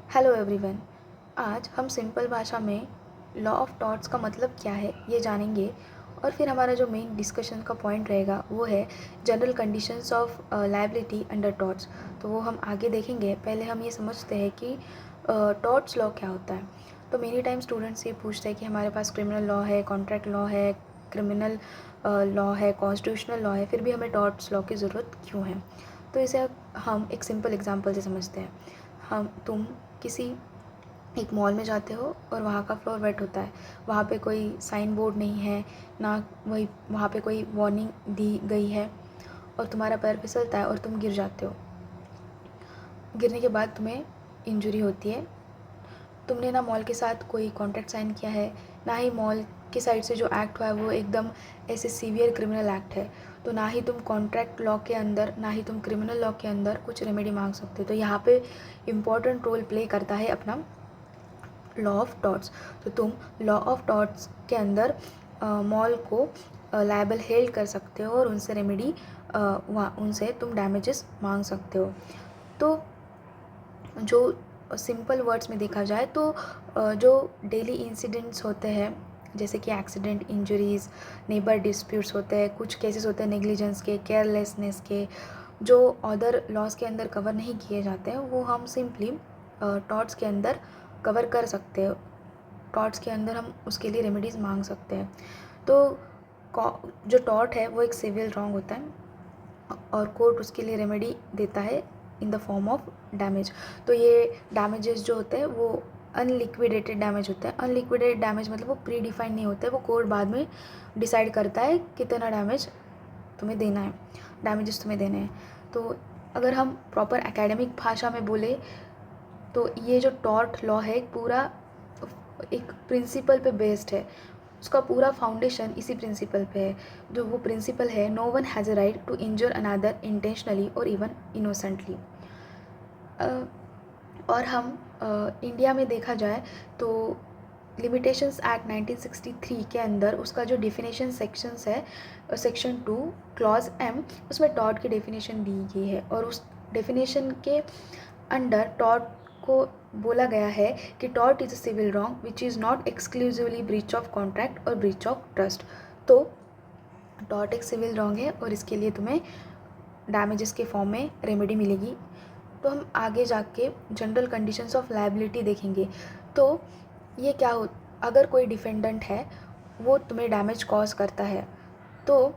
Hello everyone. आज हम simple भाषा में लॉ ऑफ टॉर्ट्स का मतलब क्या है ये जानेंगे और फिर हमारा जो मेन डिस्कशन का पॉइंट रहेगा वो है general conditions of liability under torts. तो वो हम आगे देखेंगे। पहले हम ये समझते हैं कि टॉर्ट्स लॉ क्या होता है। तो मेनी टाइम स्टूडेंट्स ये पूछते हैं कि हमारे पास क्रिमिनल लॉ है, कॉन्ट्रैक्ट लॉ है, क्रिमिनल लॉ है, कॉन्स्टिट्यूशनल लॉ है, फिर भी हमें टॉर्ट्स लॉ की ज़रूरत क्यों है। तो इसे हम एक सिंपल एग्जांपल से समझते हैं। तुम किसी एक मॉल में जाते हो और वहाँ का फ्लोर वेट होता है। वहाँ पे कोई साइन बोर्ड नहीं है, ना वहाँ पे कोई वार्निंग दी गई है, और तुम्हारा पैर फिसलता है और तुम गिर जाते हो। गिरने के बाद तुम्हें इंजरी होती है। तुमने ना मॉल के साथ कोई कॉन्ट्रैक्ट साइन किया है, ना ही मॉल की साइड से जो एक्ट हुआ है वो एकदम ऐसे सीवियर क्रिमिनल एक्ट है। तो ना ही तुम कॉन्ट्रैक्ट लॉ के अंदर, ना ही तुम क्रिमिनल लॉ के अंदर कुछ रेमेडी मांग सकते हो। तो यहाँ पे इम्पॉर्टेंट रोल प्ले करता है अपना लॉ ऑफ टॉर्ट्स। तो तुम लॉ ऑफ टॉर्ट्स के अंदर मॉल को लायबल हेल्ड कर सकते हो और उनसे रेमेडी वहाँ उनसे तुम डैमेजेस मांग सकते हो। तो जो सिंपल वर्ड्स में देखा जाए तो जो डेली इंसिडेंट्स होते हैं, जैसे कि एक्सीडेंट, इंजरीज़, नेबर डिस्प्यूट्स होते हैं, कुछ केसेस होते हैं नेग्लिजेंस के, केयरलेसनेस के, जो अदर लॉज के अंदर कवर नहीं किए जाते हैं, वो हम सिंपली टॉर्ट्स के अंदर कवर कर सकते हैं। टॉर्ट्स के अंदर हम उसके लिए रेमेडीज़ मांग सकते हैं। तो जो टॉर्ट है वो एक सिविल रॉन्ग होता है और कोर्ट उसके लिए रेमेडी देता है in the form of damage. तो ये डैमेजेस जो होते हैं वो अनलिक्विडेटेड डैमेज होता है। अनलिक्विडेटेड डैमेज मतलब वो प्री डिफाइंड नहीं होता है, वो कोर्ट बाद में डिसाइड करता है कितना डैमेज तुम्हें देना है, डैमेजेस तुम्हें देने हैं। तो अगर हम प्रॉपर एकेडमिक भाषा में बोले तो ये जो टॉर्ट लॉ है पूरा एक प्रिंसिपल पे बेस्ड है। उसका पूरा फाउंडेशन इसी प्रिंसिपल पे है। जो वो प्रिंसिपल है, no one has a right to injure another intentionally or even innocently. और हम इंडिया में देखा जाए तो लिमिटेशंस एक्ट 1963 के अंदर उसका जो डिफिनेशन सेक्शंस है, सेक्शन 2 क्लॉज एम, उसमें टॉर्ट की डेफिनेशन दी गई है। और उस डेफिनेशन के अंडर टॉर्ट को बोला गया है कि tort is a civil wrong which is not exclusively breach of contract or breach of trust. तो टॉर्ट एक सिविल रॉन्ग है और इसके लिए तुम्हें डैमेजेस के फॉर्म में रेमेडी मिलेगी। तो हम आगे जाके जनरल कंडीशंस ऑफ लायबिलिटी देखेंगे। तो ये क्या हो, अगर कोई डिफेंडेंट है वो तुम्हें डैमेज कॉज करता है, तो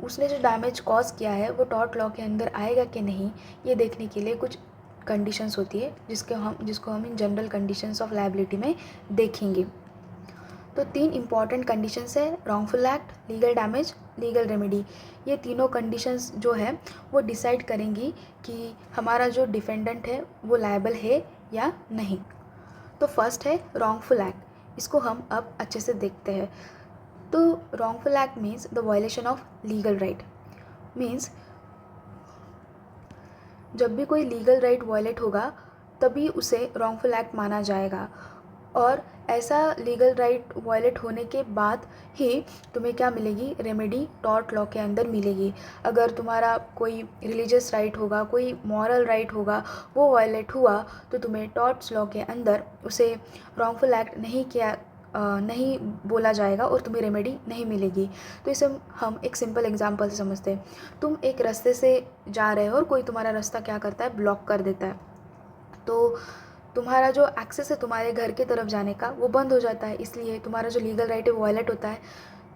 उसने जो डैमेज कॉज किया है वो टॉर्ट लॉ के अंदर आएगा कि नहीं, ये देखने के लिए कुछ कंडीशंस होती है जिसको हम in general conditions of liability में देखेंगे। तो 3 इम्पॉर्टेंट कंडीशंस है, wrongful act, legal damage, legal remedy. ये तीनों कंडीशंस जो है वो डिसाइड करेंगी कि हमारा जो डिफेंडेंट है वो लायबल है या नहीं। तो फर्स्ट है रॉन्गफुल एक्ट। इसको हम अब अच्छे से देखते हैं। तो wrongful act means the violation of legal right. Means जब भी कोई लीगल राइट वायलेट होगा तभी उसे रॉन्गफुल एक्ट माना जाएगा। और ऐसा लीगल राइट वायलेट होने के बाद ही तुम्हें क्या मिलेगी, रेमेडी टॉर्ट लॉ के अंदर मिलेगी। अगर तुम्हारा कोई रिलीजियस राइट होगा, कोई मॉरल राइट होगा, वो वायलेट हुआ तो तुम्हें टॉर्ट्स लॉ के अंदर उसे रॉन्गफुल एक्ट नहीं बोला जाएगा और तुम्हें रेमेडी नहीं मिलेगी। तो इसे हम एक सिंपल एग्जांपल से समझते हैं। तुम एक रास्ते से जा रहे हो और कोई तुम्हारा रास्ता क्या करता है, ब्लॉक कर देता है। तो तुम्हारा जो एक्सेस है तुम्हारे घर की तरफ जाने का वो बंद हो जाता है, इसलिए तुम्हारा जो लीगल राइट है वो वायलेट होता है।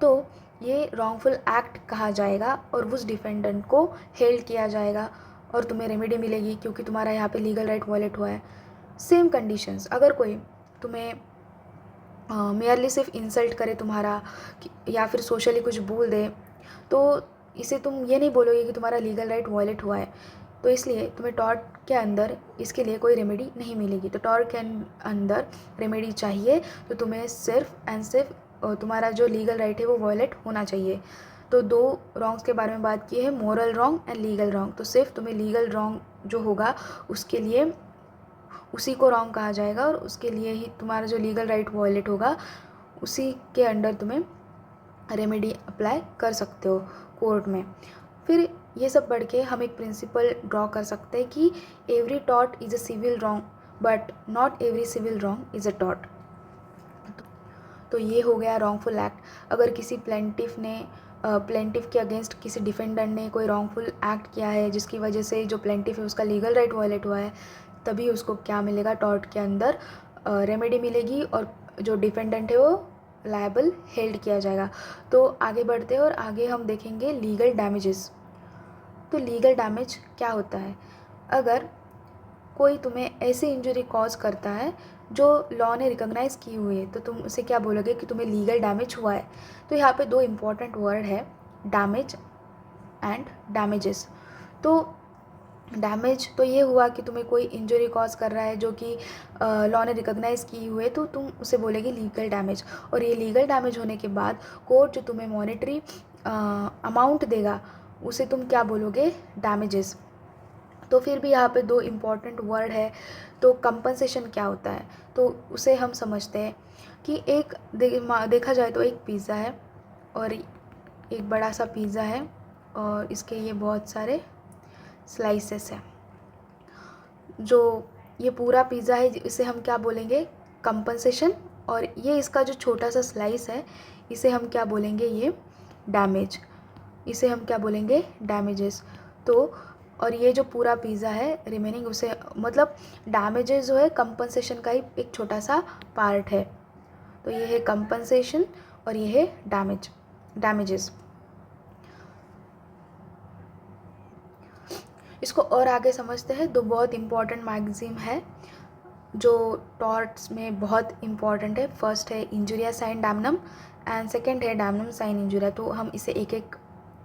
तो ये रॉन्गफुल एक्ट कहा जाएगा और उस डिफेंडेंट को हेल्ड किया जाएगा और तुम्हें रेमेडी मिलेगी क्योंकि तुम्हारा यहाँ पे लीगल राइट वायलेट हुआ है। सेम कंडीशंस, अगर कोई तुम्हें मेयरली सिर्फ इंसल्ट करे तुम्हारा या फिर सोशली कुछ बोल दे, तो इसे तुम ये नहीं बोलोगे कि तुम्हारा लीगल राइट वायलेट हुआ है। तो इसलिए तुम्हें टॉर्ट के अंदर इसके लिए कोई रेमेडी नहीं मिलेगी। तो टॉर्ट के अंदर रेमेडी चाहिए तो तुम्हें सिर्फ एंड सिर्फ तुम्हारा जो लीगल राइट है वो वायलेट होना चाहिए। तो 2 रॉन्ग्स के बारे में बात की है, moral wrong and legal wrong. तो सिर्फ तुम्हें लीगल रॉन्ग जो होगा उसके लिए उसी को रॉन्ग कहा जाएगा और उसके लिए ही तुम्हारा जो लीगल राइट वायलेट होगा उसी के अंडर तुम्हें रेमेडी अप्लाई कर सकते हो कोर्ट में। फिर ये सब पढ़ के हम एक प्रिंसिपल ड्रॉ कर सकते हैं कि every tort is a civil wrong but not every civil wrong is a tort. तो ये हो गया रॉन्गफुल एक्ट। अगर किसी प्लेंटिफ के अगेंस्ट किसी डिफेंडेंट ने कोई रॉन्गफुल एक्ट किया है जिसकी वजह से जो प्लेंटिफ है उसका लीगल राइट वायलेट हुआ है, तभी उसको क्या मिलेगा, टॉर्ट के अंदर रेमेडी मिलेगी और जो डिफेंडेंट है वो लायबल हेल्ड किया जाएगा। तो आगे बढ़ते हैं और आगे हम देखेंगे लीगल डैमेजेस। तो लीगल डैमेज क्या होता है? अगर कोई तुम्हें ऐसी इंजरी कॉज करता है जो लॉ ने रिकॉग्नाइज़ की हुई है, तो तुम उसे क्या बोलोगे कि तुम्हें लीगल डैमेज हुआ है। तो यहाँ पे दो इम्पॉर्टेंट वर्ड है, डैमेज एंड डैमेजेस। तो डैमेज तो ये हुआ कि तुम्हें कोई इंजरी कॉज कर रहा है जो कि लॉ ने रिकॉग्नाइज़ की हुई है, तो तुम उसे बोलेगी लीगल डैमेज। और ये लीगल डैमेज होने के बाद कोर्ट जो तुम्हें मॉनेटरी अमाउंट देगा उसे तुम क्या बोलोगे, डैमेजेस। तो फिर भी यहाँ पे दो इम्पॉर्टेंट वर्ड है। तो कंपनसेशन क्या होता है, तो उसे हम समझते हैं कि एक देखा जाए तो एक पिज़्ज़ा है और एक बड़ा सा पिज़्ज़ा है और इसके ये बहुत सारे स्लाइसेस हैं। जो ये पूरा पिज़्ज़ा है इसे हम क्या बोलेंगे, कंपनसेशन। और ये इसका जो छोटा सा स्लाइस है इसे हम क्या बोलेंगे, ये डैमेज। इसे हम क्या बोलेंगे, डैमेजेस। तो और ये जो पूरा पिज़्ज़ा है रिमेनिंग, उसे मतलब डैमेजेस जो है कंपनसेशन का ही एक छोटा सा पार्ट है। तो ये है कंपनसेशन और ये है डैमेजेस। इसको और आगे समझते हैं। दो बहुत इम्पॉर्टेंट मैगज़ीन है जो टॉर्ट्स में बहुत इम्पॉर्टेंट है। फर्स्ट है इंजुरिया साइन डैमनम एंड सेकेंड है डैमनम साइन इंजुरिया। तो हम इसे एक एक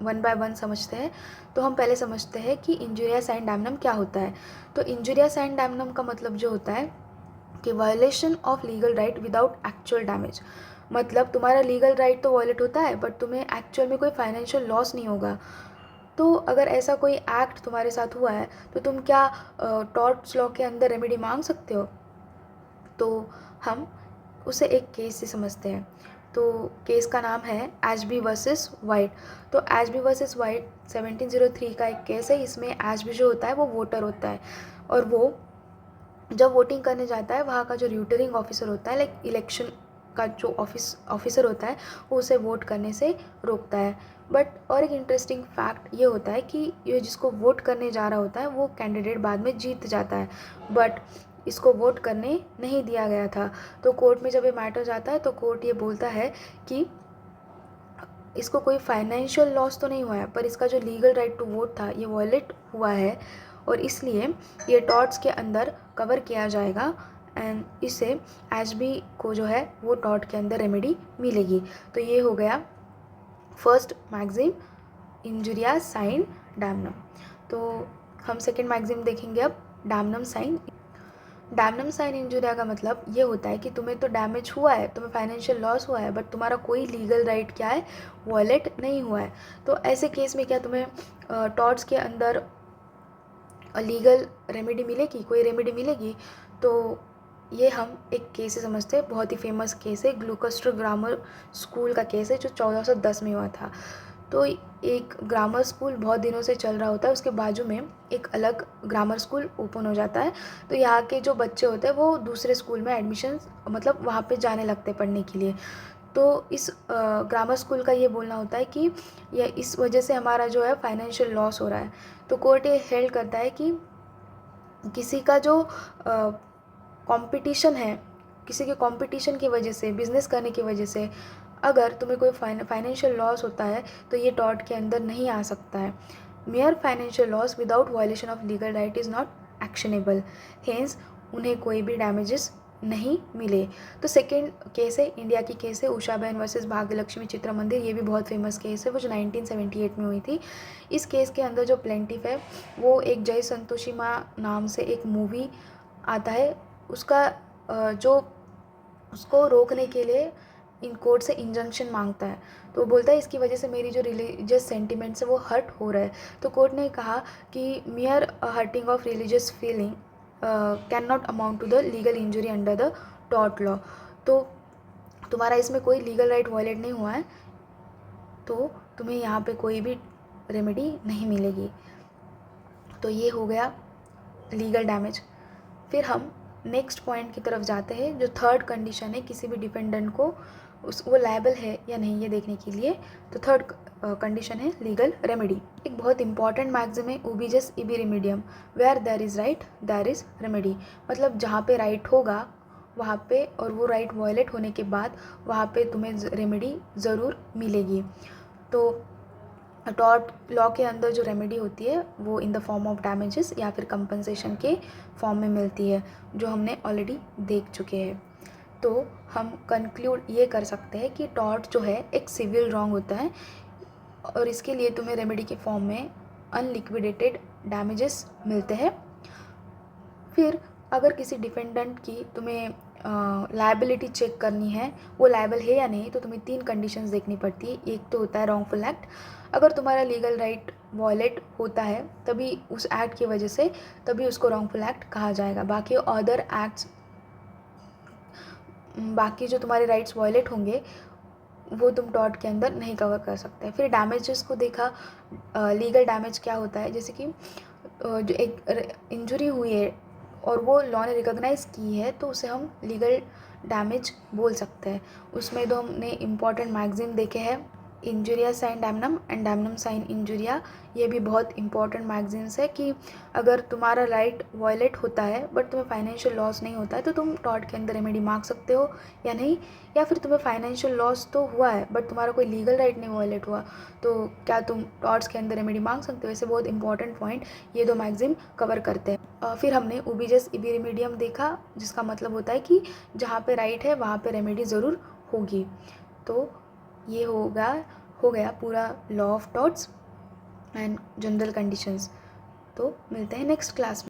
वन बाय वन समझते हैं। तो हम पहले समझते हैं कि इंजुरिया साइन डैमनम क्या होता है। तो इंजुरिया साइन डैमनम का मतलब जो होता है कि violation of legal right without actual damage. मतलब तुम्हारा लीगल राइट तो वायलेट होता है बट तुम्हें एक्चुअल में कोई फाइनेंशियल लॉस नहीं होगा। तो अगर ऐसा कोई एक्ट तुम्हारे साथ हुआ है तो तुम क्या टॉर्ट्स लॉ के अंदर रेमेडी मांग सकते हो। तो हम उसे एक केस से समझते हैं। तो केस का नाम है एशबी वर्सेस वाइट। तो एशबी वर्सेस वाइट 1703 का एक केस है। इसमें एशबी जो होता है वो वोटर होता है और वो जब वोटिंग करने जाता है वहाँ का जो रिटर्निंग ऑफिसर होता है, लाइक इलेक्शन का जो ऑफिसर होता है, वो उसे वोट करने से रोकता है। बट और एक इंटरेस्टिंग फैक्ट ये होता है कि ये जिसको वोट करने जा रहा होता है वो कैंडिडेट बाद में जीत जाता है, बट इसको वोट करने नहीं दिया गया था। तो कोर्ट में जब ये मैटर जाता है तो कोर्ट ये बोलता है कि इसको कोई फाइनेंशियल लॉस तो नहीं हुआ है पर इसका जो लीगल राइट टू वोट था ये वॉयलेट हुआ है और इसलिए ये टॉर्ट्स के अंदर कवर किया जाएगा एंड इससे एशबी को जो है वो टॉर्ट के अंदर रेमेडी मिलेगी। तो ये हो गया फर्स्ट मैगज़ीन इंजुरिया साइन डैमनम। तो हम सेकेंड मैगज़ीन देखेंगे अब, डैमनम साइन। डैमनम साइन इंजुरिया का मतलब ये होता है कि तुम्हें तो डैमेज हुआ है, तुम्हें फाइनेंशियल लॉस हुआ है, बट तुम्हारा कोई लीगल राइट क्या है, वॉयलेट नहीं हुआ है। तो ऐसे केस में क्या तुम्हें टॉर्ट्स के अंदर लीगल रेमेडी मिलेगी, कोई रेमेडी मिलेगी। तो ये हम एक केस से समझते हैं, बहुत ही फेमस केस है, ग्लूकोस्टर ग्रामर स्कूल का केस है जो 1410 में हुआ था। तो एक ग्रामर स्कूल बहुत दिनों से चल रहा होता है, उसके बाजू में एक अलग ग्रामर स्कूल ओपन हो जाता है। तो यहाँ के जो बच्चे होते हैं वो दूसरे स्कूल में एडमिशन मतलब वहाँ पे जाने लगते हैं पढ़ने के लिए। तो इस ग्रामर स्कूल का ये बोलना होता है कि ये इस वजह से हमारा जो है फाइनेंशियल लॉस हो रहा है। तो कोर्ट ये हेल्ड करता है कि किसी का जो कंपटीशन है, किसी के कंपटीशन की वजह से, बिजनेस करने की वजह से अगर तुम्हें कोई फाइनेंशियल लॉस होता है तो ये टॉर्ट के अंदर नहीं आ सकता है। Mayor financial loss without violation of legal right is not actionable, hence उन्हें कोई भी डैमेजेस नहीं मिले। तो सेकेंड केस है, इंडिया की केस है, उषाबेन वर्सेस भाग्यलक्ष्मी चित्र मंदिर। ये भी बहुत फेमस केस है, वो जो 1978 में हुई थी। इस केस के अंदर जो प्लेंटिफ है वो एक जय संतोषी माँ नाम से एक मूवी आता है, उसका जो उसको रोकने के लिए इन कोर्ट से इंजंक्शन मांगता है। तो वो बोलता है इसकी वजह से मेरी जो रिलीजियस सेंटिमेंट्स है वो हर्ट हो रहा है। तो कोर्ट ने कहा कि mere hurting of religious feeling cannot amount to the legal injury under the tort law. तो तुम्हारा इसमें कोई लीगल राइट वायलेट नहीं हुआ है तो तुम्हें यहाँ पे कोई भी रेमेडी नहीं मिलेगी। तो ये हो गया लीगल डैमेज। फिर हम नेक्स्ट पॉइंट की तरफ जाते हैं, जो थर्ड कंडीशन है किसी भी डिफेंडेंट को वो लायबल है या नहीं ये देखने के लिए। तो थर्ड कंडीशन है लीगल रेमेडी। एक बहुत इंपॉर्टेंट मैक्सिम है ubi jus ibi remedium, where there is right there is remedy. मतलब जहाँ पे राइट होगा वहाँ पे, और वो राइट वायलेट होने के बाद वहाँ पे तुम्हें रेमेडी ज़रूर मिलेगी। तो टॉर्ट लॉ के अंदर जो रेमेडी होती है वो in the form of damages या फिर कंपनसेशन के फॉर्म में मिलती है, जो हमने ऑलरेडी देख चुके हैं। तो हम कंक्लूड ये कर सकते हैं कि टॉर्ट जो है एक सिविल रॉन्ग होता है, और इसके लिए तुम्हें रेमेडी के फॉर्म में अनलिक्विडेटेड डैमेजेस मिलते हैं। फिर अगर किसी डिफेंडेंट की तुम्हें लायबिलिटी चेक करनी है, वो लायबल है या नहीं, तो तुम्हें 3 कंडीशंस देखनी पड़ती है। एक तो होता है रॉन्गफुल एक्ट, अगर तुम्हारा लीगल राइट वॉयलेट होता है तभी उस एक्ट की वजह से तभी उसको रॉन्गफुल एक्ट कहा जाएगा। बाकी अदर एक्ट्स, बाकी जो तुम्हारे राइट्स वॉयलेट होंगे वो तुम टॉर्ट के अंदर नहीं कवर कर सकते। फिर डैमेजेस को देखा, लीगल डैमेज क्या होता है, जैसे कि जो एक इंजरी हुई है और वो लॉ ने रिकॉग्नाइज़ की है तो उसे हम लीगल डैमेज बोल सकते हैं। उसमें तो हमने इम्पॉर्टेंट मैगजीन देखे हैं, injuria sine damnum and damnum sine injuria. ये भी बहुत इंपॉर्टेंट मैगजीन्स है कि अगर तुम्हारा राइट वॉयलेट होता है बट तुम्हें फाइनेंशियल लॉस नहीं होता है तो तुम टॉर्ट के अंदर रेमेडी मांग सकते हो या नहीं। या फिर तुम्हें फाइनेंशियल लॉस तो हुआ है बट तुम्हारा कोई लीगल राइट नहीं वॉयलेट हुआ, तो क्या तुम टॉर्ट्स के अंदर रेमेडी मांग सकते हो। ऐसे बहुत इंपॉर्टेंट पॉइंट ये 2 मैगजीन कवर करते हैं। फिर हमने उबीजस इबी रेमेडियम देखा, जिसका मतलब होता है कि जहाँ पे राइट है वहाँ पे रेमेडी ज़रूर होगी। तो ये हो गया पूरा law of torts and general conditions. तो मिलते हैं नेक्स्ट क्लास में।